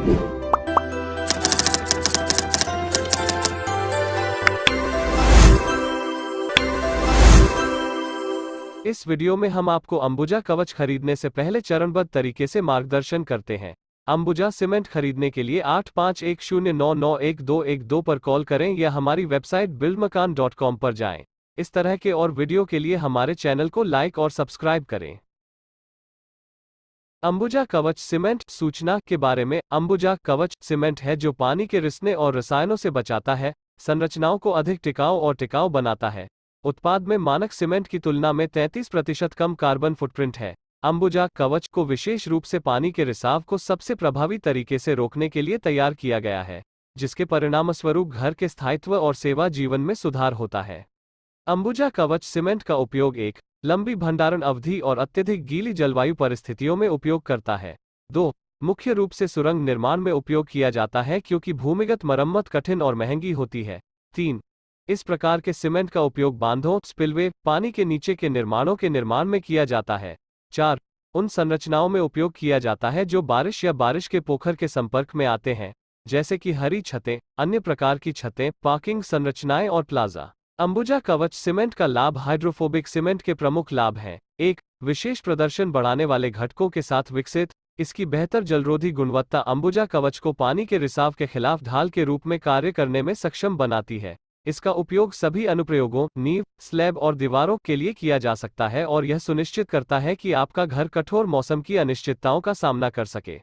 इस वीडियो में हम आपको अंबुजा कवच खरीदने से पहले चरणबद्ध तरीके से मार्गदर्शन करते हैं। अंबुजा सीमेंट खरीदने के लिए 8510991212 पर कॉल करें या हमारी वेबसाइट buildmakan.com पर जाएं। इस तरह के और वीडियो के लिए हमारे चैनल को लाइक और सब्सक्राइब करें। अंबुजा कवच सीमेंट सूचना के बारे में। अंबुजा कवच सीमेंट है जो पानी के रिसने और रसायनों से बचाता है, संरचनाओं को अधिक टिकाऊ बनाता है। उत्पाद में मानक सीमेंट की तुलना में 33% कम कार्बन फुटप्रिंट है। अंबुजा कवच को विशेष रूप से पानी के रिसाव को सबसे प्रभावी तरीके से रोकने के लिए तैयार किया गया है, जिसके परिणामस्वरूप घर के स्थायित्व और सेवा जीवन में सुधार होता है। अंबुजा कवच सीमेंट का उपयोग एक लंबी भंडारण अवधि और अत्यधिक गीली जलवायु परिस्थितियों में उपयोग करता है। 2. मुख्य रूप से सुरंग निर्माण में उपयोग किया जाता है क्योंकि भूमिगत मरम्मत कठिन और महंगी होती है। 3. इस प्रकार के सीमेंट का उपयोग बांधों, स्पिलवे, पानी के नीचे के निर्माणों के निर्माण में किया जाता है। 4. उन संरचनाओं में उपयोग किया जाता है जो बारिश या बारिश के पोखर के संपर्क में आते हैं, जैसे कि हरी छतें, अन्य प्रकार की छतें, पार्किंग संरचनाएं और प्लाजा। अंबुजा कवच सीमेंट का लाभ। हाइड्रोफोबिक सीमेंट के प्रमुख लाभ हैं। 1. विशेष प्रदर्शन बढ़ाने वाले घटकों के साथ विकसित। इसकी बेहतर जलरोधी गुणवत्ता अंबुजा कवच को पानी के रिसाव के खिलाफ ढाल के रूप में कार्य करने में सक्षम बनाती है। इसका उपयोग सभी अनुप्रयोगों, नींव, स्लैब और दीवारों के लिए किया जा सकता है और यह सुनिश्चित करता है कि आपका घर कठोर मौसम की अनिश्चितताओं का सामना कर सके।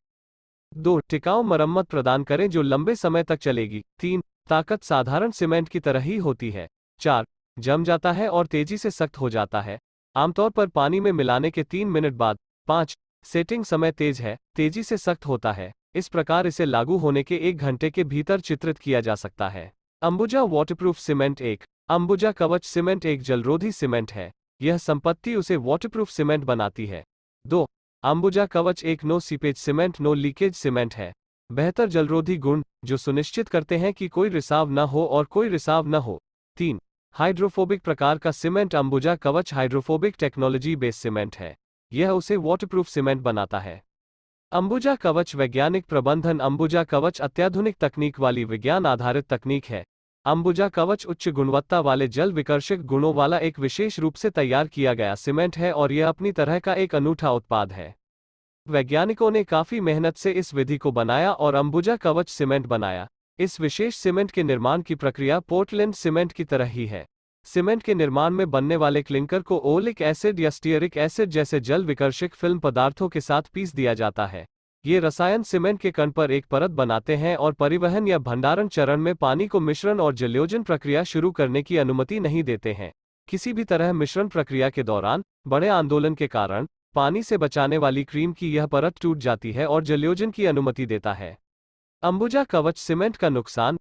2. टिकाऊ मरम्मत प्रदान करें जो लंबे समय तक चलेगी। 3. ताकत साधारण सीमेंट की तरह ही होती है। 4. जम जाता है और तेजी से सख्त हो जाता है, आमतौर पर पानी में मिलाने के 3 मिनट बाद। 5. सेटिंग समय तेज है, तेजी से सख्त होता है, इस प्रकार इसे लागू होने के 1 घंटे के भीतर चित्रित किया जा सकता है। Ambuja waterproof cement. 1. अंबुजा कवच सीमेंट एक जलरोधी सीमेंट है, यह संपत्ति उसे वाटरप्रूफ सीमेंट बनाती है। 2. अंबुजा कवच एक no seepage cement, no leakage cement है। बेहतर जलरोधी गुण जो सुनिश्चित करते हैं कि कोई रिसाव न हो और कोई रिसाव न हो। 3. हाइड्रोफोबिक प्रकार का सीमेंट। अंबुजा कवच हाइड्रोफोबिक टेक्नोलॉजी बेस्ड सीमेंट है, यह उसे वाटरप्रूफ सीमेंट बनाता है। अंबुजा कवच वैज्ञानिक प्रबंधन। अंबुजा कवच अत्याधुनिक तकनीक वाली विज्ञान आधारित तकनीक है। अंबुजा कवच उच्च गुणवत्ता वाले जल विकर्षक गुणों वाला एक विशेष रूप से तैयार किया गया सीमेंट है और यह अपनी तरह का एक अनूठा उत्पाद है। वैज्ञानिकों ने काफी मेहनत से इस विधि को बनाया और अंबुजा कवच सीमेंट बनाया। इस विशेष सीमेंट के निर्माण की प्रक्रिया पोर्टलैंड सीमेंट की तरह ही है। सीमेंट के निर्माण में बनने वाले क्लिंकर को ओलिक एसिड या स्टीयरिक एसिड जैसे जल विकर्षक फिल्म पदार्थों के साथ पीस दिया जाता है। ये रसायन सीमेंट के कण पर एक परत बनाते हैं और परिवहन या भंडारण चरण में पानी को मिश्रण और जलयोजन प्रक्रिया शुरू करने की अनुमति नहीं देते हैं। किसी भी तरह मिश्रण प्रक्रिया के दौरान बड़े आंदोलन के कारण पानी से बचाने वाली क्रीम की यह परत टूट जाती है और जलयोजन की अनुमति देता है। अंबुजा कवच सीमेंट का नुकसान।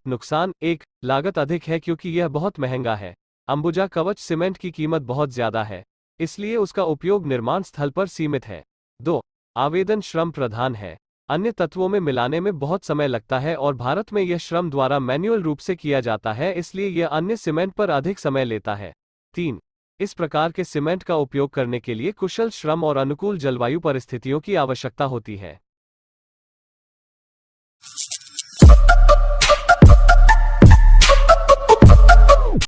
1. लागत अधिक है क्योंकि यह बहुत महंगा है। अंबुजा कवच सीमेंट की कीमत बहुत ज्यादा है, इसलिए उसका उपयोग निर्माण स्थल पर सीमित है। 2. आवेदन श्रम प्रधान है, अन्य तत्वों में मिलाने में बहुत समय लगता है और भारत में यह श्रम द्वारा मैन्युअल रूप से किया जाता है, इसलिए यह अन्य सीमेंट पर अधिक समय लेता है। 3. इस प्रकार के सीमेंट का उपयोग करने के लिए कुशल श्रम और अनुकूल जलवायु परिस्थितियों की आवश्यकता होती है।